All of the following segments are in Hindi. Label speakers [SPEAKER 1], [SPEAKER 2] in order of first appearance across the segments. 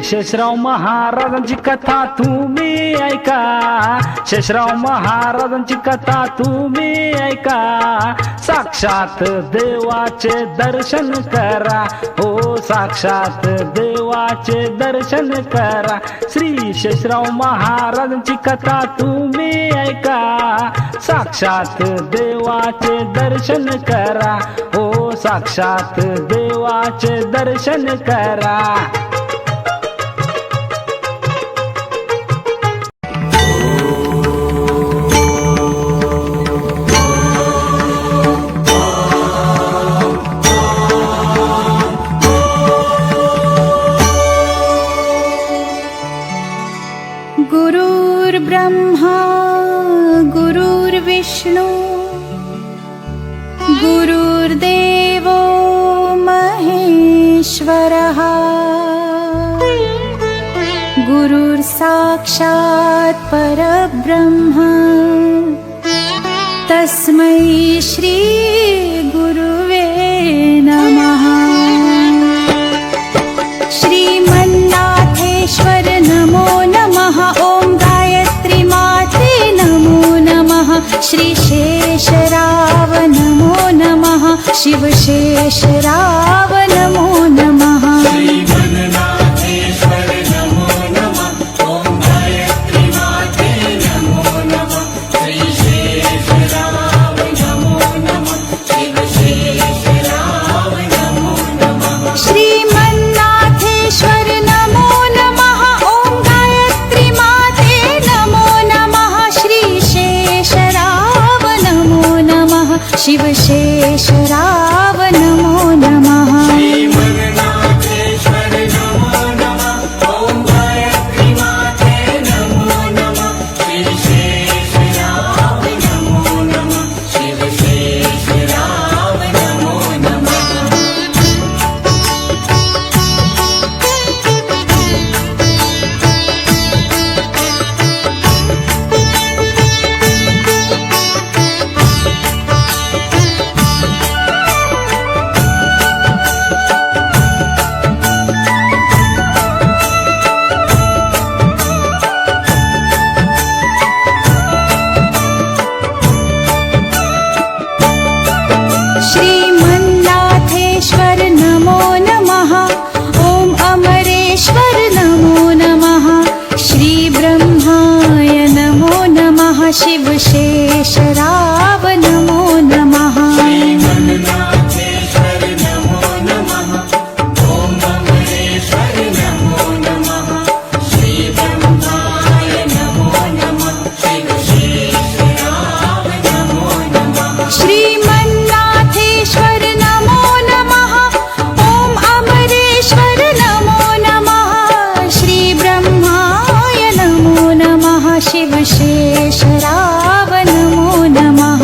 [SPEAKER 1] शेषराव महाराजांची कथा तुम्ही ऐका, शेषराव महाराजांची कथा तुम्ही ऐका, साक्षात देवाचे दर्शन करा, हो साक्षात देवाचे दर्शन करा। श्री शेषराव महाराजांची कथा तुम्ही ऐका, साक्षात देवाचे दर्शन करा, हो साक्षात देवाचे दर्शन करा।
[SPEAKER 2] गुरुर्ब्रह्मा गुरुर्विष्णु गुरुर्देवो महेश्वरः, गुरुर्साक्षात् परब्रह्म तस्मै श्री गुरुवे नमः। श्रीमन्नाथेश्वर नमो नमः, ॐ गायत्री माते नमो नमः, श्री शेषराव नमो नमः, शिव शेषराव नमो नमः।
[SPEAKER 3] श्रीमन्नाथेश्वर नमो नमः, ॐ गायत्री माते नमो नमः, श्री शेषराव नमो नमः, शिव शेषराव नमो नमः।
[SPEAKER 2] श्रीमन्नाथेश्वर नमो नमः, ॐ गायत्री माते नमो नमः, श्री शेषराव नमो नमः, शिव शेषराव नमो नमः।
[SPEAKER 3] श्रीमन्नाथेश्वर नमो नमः, ॐ गायत्री माते नमो नमः, श्री शेषराव नमो नमः, शिव शेषराव नमो नमः।
[SPEAKER 2] श्रीमन्नाथेश्वर नमो नमः, ॐ अमरेश्वर नमो नमः, श्री ब्रह्माय नमो नमः, शिव शेषराव नमो नमः।
[SPEAKER 3] श्रीमन्नाथेश्वर नमो नमः, ॐ अमरेश्वर नमो नमः, श्री ब्रह्माय नमो नमः, शिव शेषराव नमो नमः।
[SPEAKER 2] श्रीमन्नाथेश्वर नमो नमः, ॐ अमरेश्वर नमो नमः, श्री ब्रह्माय नमो नमः, शिव शेषराव नमो नमः।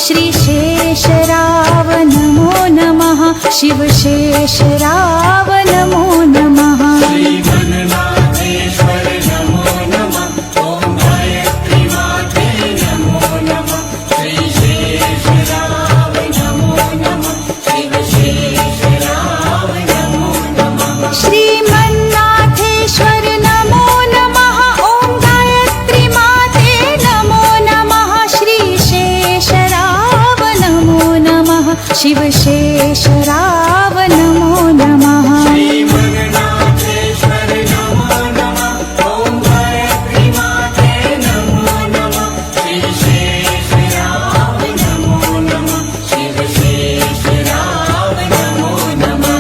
[SPEAKER 2] श्री शेषराव नमो नमः शिव शेषराव नमो नमः
[SPEAKER 3] श्रीमन्नाथेश्वर नमो नमः ॐ गायत्री माते नमो नमः श्री शेषराव नमो नमः शिव शेषराव नमो नमः
[SPEAKER 2] श्रीमन्नाथेश्वर नमो नमः ॐ गायत्री माते नमो नमः श्री शेषराव नमो नमः शिव शेषराव नमो नमः
[SPEAKER 3] श्रीमन्नाथेश्वर नमो नमः ॐ गायत्री माते नमो नमः श्री शेषराव नमो नमः शिव शेषराव नमो नमः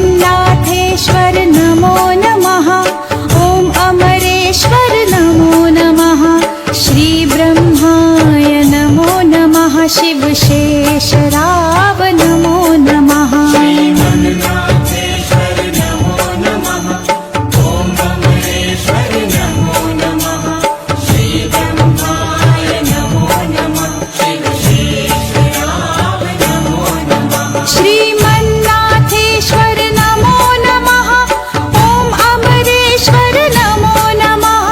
[SPEAKER 2] श्रीमन्नाथेश्वर नमो नमः ॐ अमरेश्वर नमो नमः श्री ब्रह्माय नमो नमः शिव शेषराव नमो नमः
[SPEAKER 3] श्रीमन्नाथेश्वर नमो नमः ॐ अमरेश्वर नमो नमः श्री ब्रह्माय नमो नमः शिव शेषराव नमो नमः
[SPEAKER 2] श्रीमन्नाथेश्वर नमो नमः ॐ अमरेश्वर नमो नमः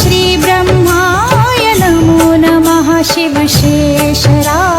[SPEAKER 2] श्री ब्रह्माय नमो नमः शिव शेषराव